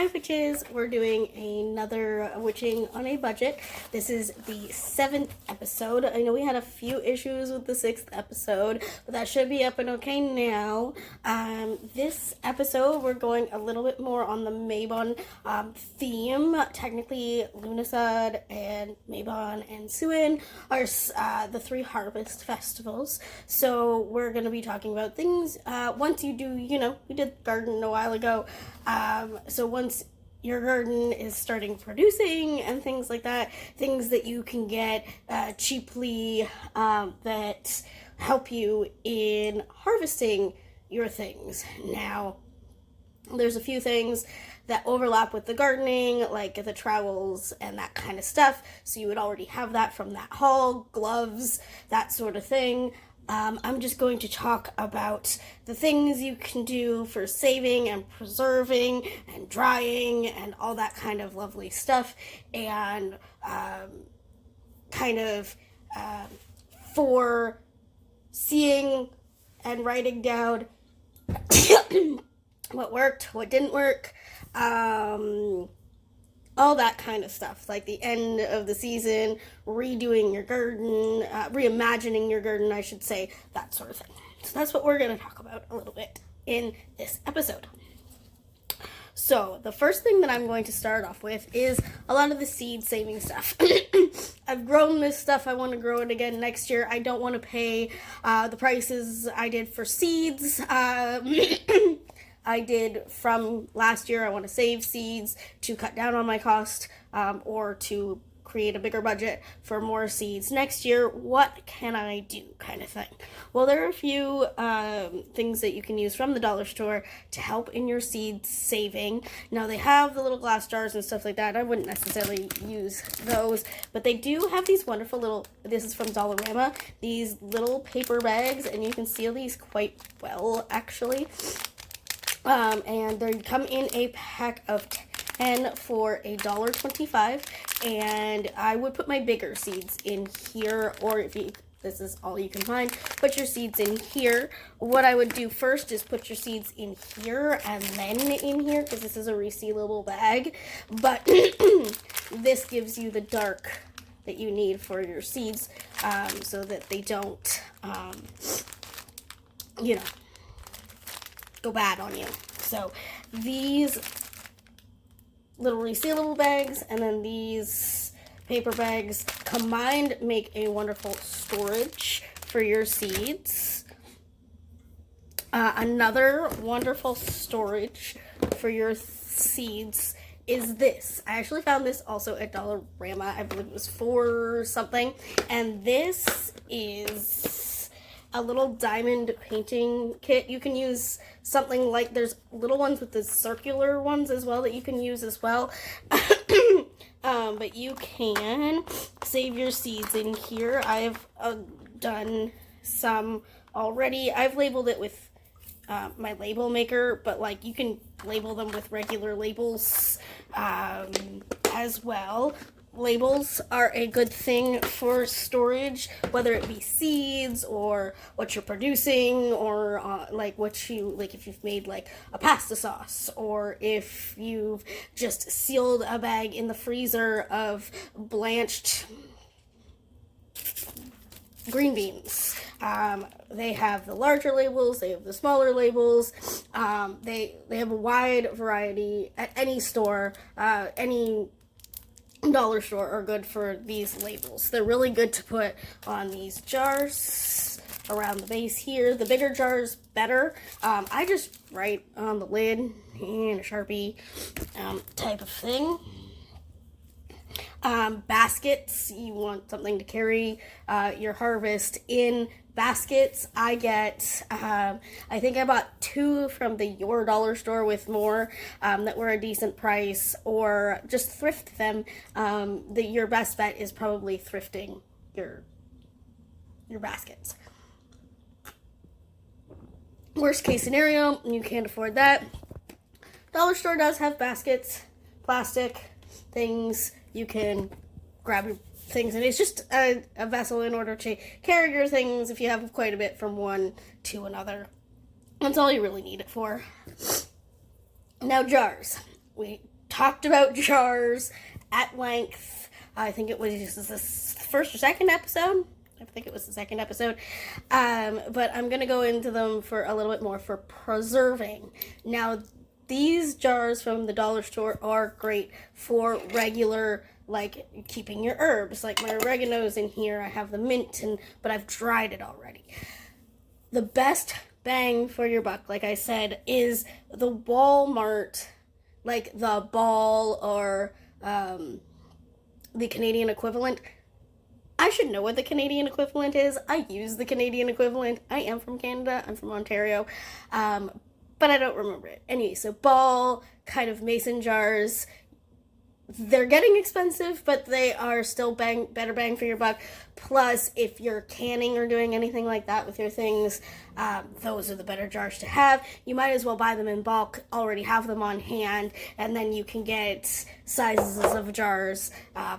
Hi Witches! We're doing another Witching on a Budget. This is the 7th episode. I know we had a few issues with the 6th episode, but that should be up and okay now. This episode, we're going a little bit more on the Mabon theme. Technically, Lughnasadh and Mabon and Samhain are the 3 harvest festivals. So we're going to be talking about things once you do, we did garden a while ago. So once your garden is starting producing and things like that, things that you can get cheaply that help you in harvesting your things. Now, there's a few things that overlap with the gardening, like the trowels and that kind of stuff. So you would already have that from that haul, gloves, that sort of thing. I'm just going to talk about the things you can do for saving and preserving and drying and all that kind of lovely stuff, and for seeing and writing down what worked, what didn't work, all that kind of stuff, like the end of the season, redoing your garden, reimagining your garden, I should say, that sort of thing. So that's what we're going to talk about a little bit in this episode. So the first thing that I'm going to start off with is a lot of the seed saving stuff. I've grown this stuff. I want to grow it again next year. I don't want to pay the prices I did for seeds. I did from last year. I want to save seeds to cut down on my cost, or to create a bigger budget for more seeds next year. What can I do, kind of thing? Well, there are a few things that you can use from the dollar store to help in your seed saving. Now, they have the little glass jars and stuff like that. I wouldn't necessarily use those, but they do have these wonderful little, this is from Dollarama, these little paper bags, and you can seal these quite well, actually. And they come in a pack of 10 for $1.25, and I would put my bigger seeds in here, or if you, this is all you can find, put your seeds in here. What I would do first is put your seeds in here and then in here, because this is a resealable bag, but this gives you the dark that you need for your seeds, so that they don't, go bad on you. So these little resealable bags and then these paper bags combined make a wonderful storage for your seeds. Another wonderful storage for your seeds is this. I actually found this also at Dollarama. I believe it was for something. And this is a little diamond painting kit. You can use something like, there's little ones with the circular ones as well that you can use as well. But you can save your seeds in here. I have done some already. I've labeled it with my label maker, but like you can label them with regular labels as well. Labels are a good thing for storage, whether it be seeds or what you're producing, or if you've made like a pasta sauce, or if you've just sealed a bag in the freezer of blanched green beans. They have the larger labels, they have the smaller labels. They have a wide variety at any store, any dollar store are good for these labels. They're really good to put on these jars around the base here. The bigger jars, better. I just write on the lid in a Sharpie type of thing. Baskets, you want something to carry your harvest in. Baskets, I get, I think I bought 2 from the Your Dollar Store with more that were a decent price, or just thrift them. Your best bet is probably thrifting your baskets. Worst case scenario, you can't afford that. Dollar Store does have baskets, plastic things. You can grab your things, and it's just a vessel in order to carry your things if you have quite a bit from one to another. That's all you really need it for. Now, jars. We talked about jars at length. I think it was the first or second episode. I think it was the second episode. But I'm going to go into them for a little bit more for preserving. Now, these jars from the dollar store are great for regular, like, keeping your herbs. Like, my oregano's in here. I have the mint, but I've dried it already. The best bang for your buck, like I said, is the Walmart, like the Ball or the Canadian equivalent. I should know what the Canadian equivalent is. I use the Canadian equivalent. I am from Canada. I'm from Ontario. But I don't remember it. Anyway, so Ball, kind of mason jars. They're getting expensive, but they are still better bang for your buck. Plus, if you're canning or doing anything like that with your things, those are the better jars to have. You might as well buy them in bulk, already have them on hand, and then you can get sizes of jars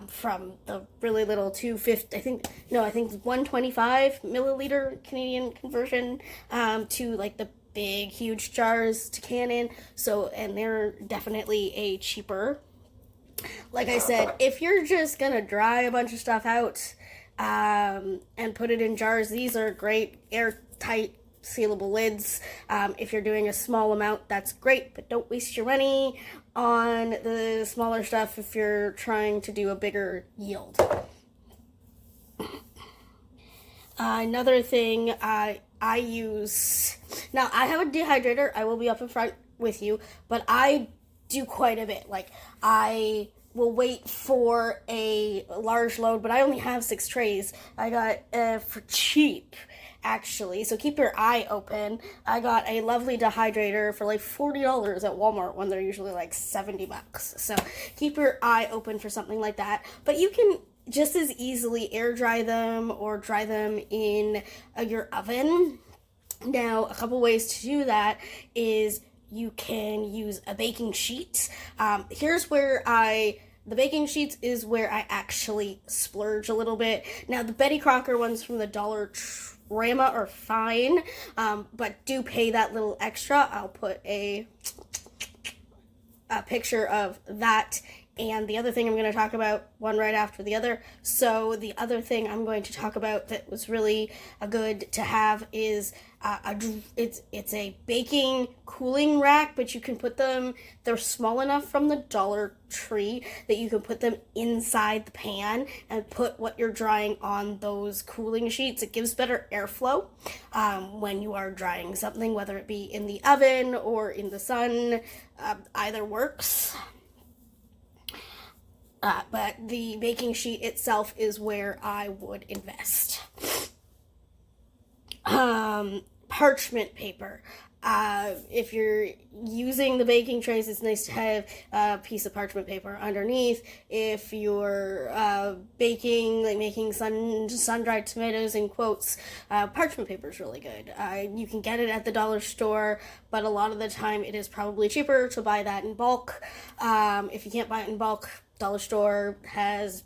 from the really little 250, I think 125 milliliter Canadian conversion to like the big, huge jars to can in. So, and they're definitely a cheaper. Like I said, if you're just going to dry a bunch of stuff out and put it in jars, these are great airtight sealable lids. If you're doing a small amount, that's great, but don't waste your money on the smaller stuff if you're trying to do a bigger yield. Another thing I use, now I have a dehydrator, I will be up in front with you, but I do quite a bit. Like, I will wait for a large load, but I only have 6 trays. I got for cheap, actually, so keep your eye open. I got a lovely dehydrator for like $40 at Walmart when they're usually like $70. So keep your eye open for something like that. But you can just as easily air dry them or dry them in your oven. Now, a couple ways to do that is you can use a baking sheet. Here's where the baking sheets is where I actually splurge a little bit. Now, the Betty Crocker ones from the Dollarama are fine, but do pay that little extra. I'll put a picture of that and the other thing I'm going to talk about, one right after the other. So the other thing I'm going to talk about that was really good to have is it's a baking cooling rack, but you can put them, they're small enough from the Dollar Tree that you can put them inside the pan and put what you're drying on those cooling sheets. It gives better airflow when you are drying something, whether it be in the oven or in the sun. Either works. But the baking sheet itself is where I would invest. Parchment paper. If you're using the baking trays, it's nice to have a piece of parchment paper underneath. If you're baking, like making sun-dried tomatoes in quotes, parchment paper is really good. You can get it at the dollar store, but a lot of the time it is probably cheaper to buy that in bulk. If you can't buy it in bulk, dollar store has,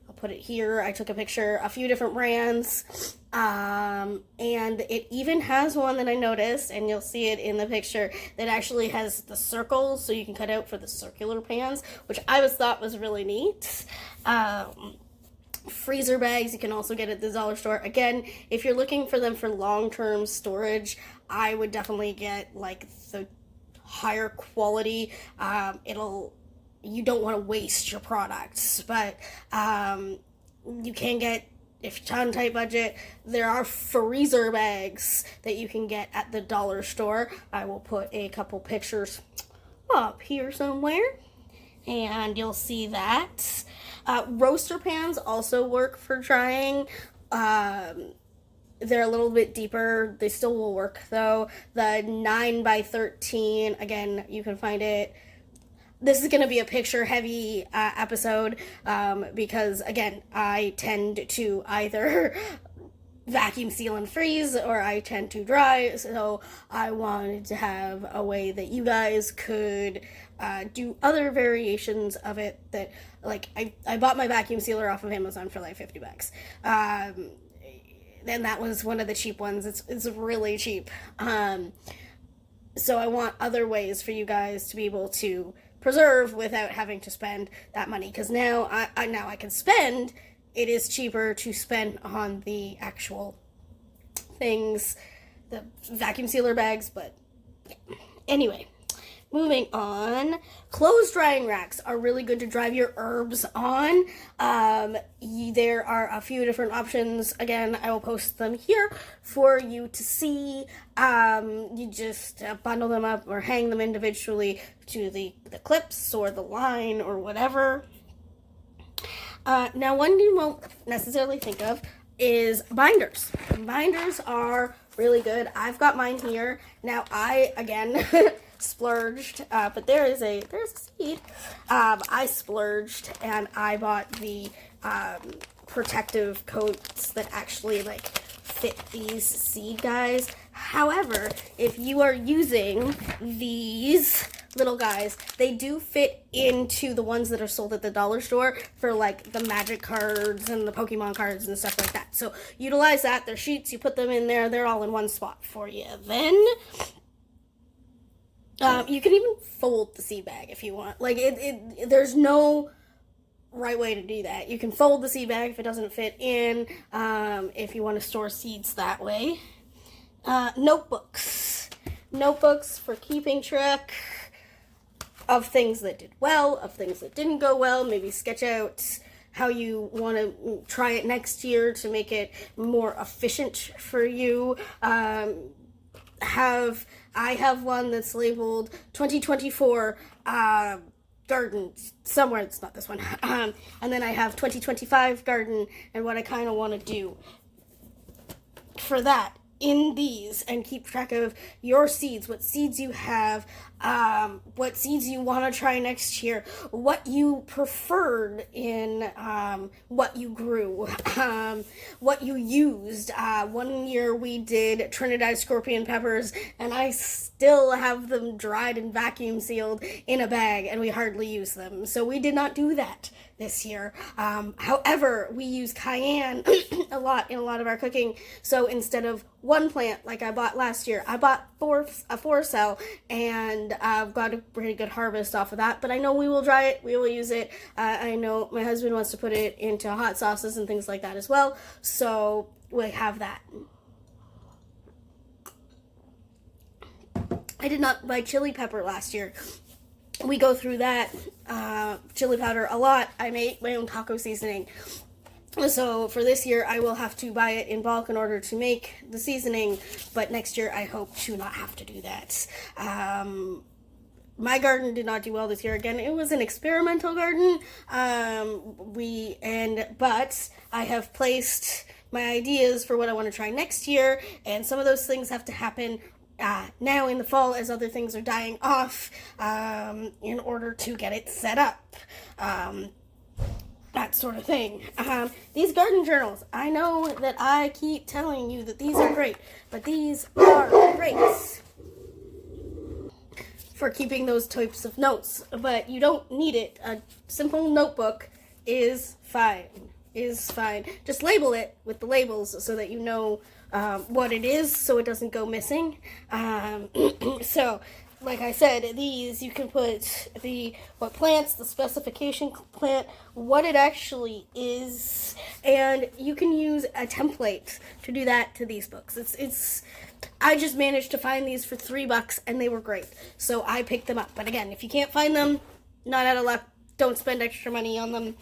I'll put it here, I took a picture, a few different brands, and it even has one that I noticed, and you'll see it in the picture, that actually has the circles, so you can cut out for the circular pans, which I always thought was really neat. Freezer bags you can also get at the dollar store. Again, if you're looking for them for long-term storage, I would definitely get like the higher quality. You don't want to waste your products, but you can get, if you're on a tight budget, there are freezer bags that you can get at the dollar store. I will put a couple pictures up here somewhere, and you'll see that. Roaster pans also work for drying. They're a little bit deeper. They still will work, though. The 9x13, again, you can find it. This is going to be a picture-heavy episode because, again, I tend to either vacuum seal and freeze or I tend to dry, so I wanted to have a way that you guys could do other variations of it that, like, I bought my vacuum sealer off of Amazon for like $50. And that was one of the cheap ones. It's really cheap. So I want other ways for you guys to be able to preserve without having to spend that money. Because now I can spend. It is cheaper to spend on the actual things, the vacuum sealer bags, but yeah. Anyway, moving on. Clothes drying racks are really good to dry your herbs on. There are a few different options. Again, I will post them here for you to see. You just bundle them up or hang them individually to the clips or the line or whatever. Now, one you won't necessarily think of is binders. Binders are really good. I've got mine here. Now, I, again, splurged, but there's a seed. I splurged, and I bought the protective coats that actually, like, fit these seed guys. However, if you are using these little guys, they do fit into the ones that are sold at the dollar store for like the magic cards and the Pokemon cards and stuff like that. So utilize that. They're sheets, you put them in there, they're all in one spot for you. Then you can even fold the seed bag if you want. Like there's no right way to do that. You can fold the seed bag if it doesn't fit in, if you want to store seeds that way. Notebooks for keeping track of things that did well, of things that didn't go well. Maybe sketch out how you want to try it next year to make it more efficient for you. I have one that's labeled 2024 garden somewhere. It's not this one. And then I have 2025 garden and what I kind of want to do for that in these, and keep track of your seeds, what seeds you have, what seeds you want to try next year, what you preferred in what you grew, what you used. One year we did Trinidad scorpion peppers, and I still have them dried and vacuum sealed in a bag, and we hardly use them. So we did not do that this year. However, we use cayenne a lot in a lot of our cooking. So instead of one plant like I bought last year, I bought a 4-cell, and I've got a pretty good harvest off of that. But I know we will dry it, we will use it. I know my husband wants to put it into hot sauces and things like that as well. So we have that. I did not buy chili pepper last year. We go through that chili powder a lot. I make my own taco seasoning. So for this year, I will have to buy it in bulk in order to make the seasoning. But next year, I hope to not have to do that. My garden did not do well this year. Again, it was an experimental garden. But I have placed my ideas for what I want to try next year. And some of those things have to happen now in the fall as other things are dying off, in order to get it set up, that sort of thing. These garden journals, I know that I keep telling you that these are great, but these are great for keeping those types of notes, but you don't need it. A simple notebook is fine. Just label it with the labels so that you know what it is, so it doesn't go missing. So, like I said, these you can put what plants, the specification plant, what it actually is, and you can use a template to do that to these books. I just managed to find these for $3 and they were great, so I picked them up. But again, if you can't find them, not out of luck, don't spend extra money on them.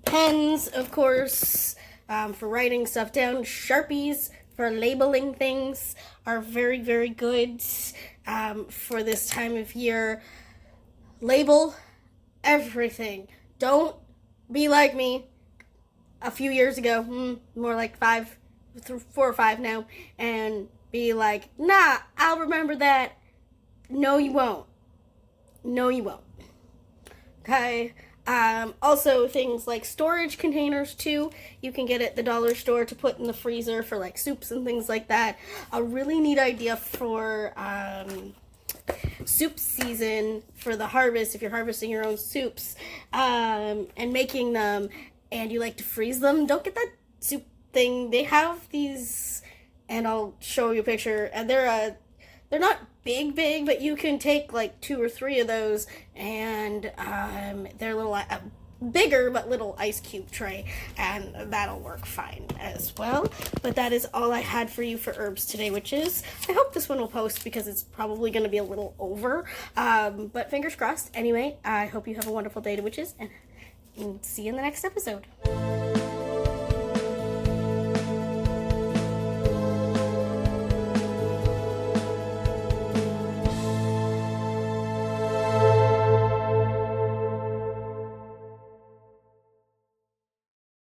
Pens, of course, for writing stuff down. Sharpies for labeling things are very, very good for this time of year. Label everything. Don't be like me a few years ago, more like 4 or 5 now, and be like, nah, I'll remember that. No, you won't. Okay? Also things like storage containers too. You can get at the dollar store to put in the freezer for like soups and things like that. A really neat idea for soup season for the harvest, if you're harvesting your own soups and making them and you like to freeze them, don't get that soup thing. They have these, and I'll show you a picture, and they're they're not big, but you can take like 2 or 3 of those, and they're little bigger but little ice cube tray, and that'll work fine as well. But that is all I had for you for herbs today, witches. I hope this one will post because it's probably going to be a little over, but fingers crossed. Anyway, I hope you have a wonderful day, witches, and see you in the next episode.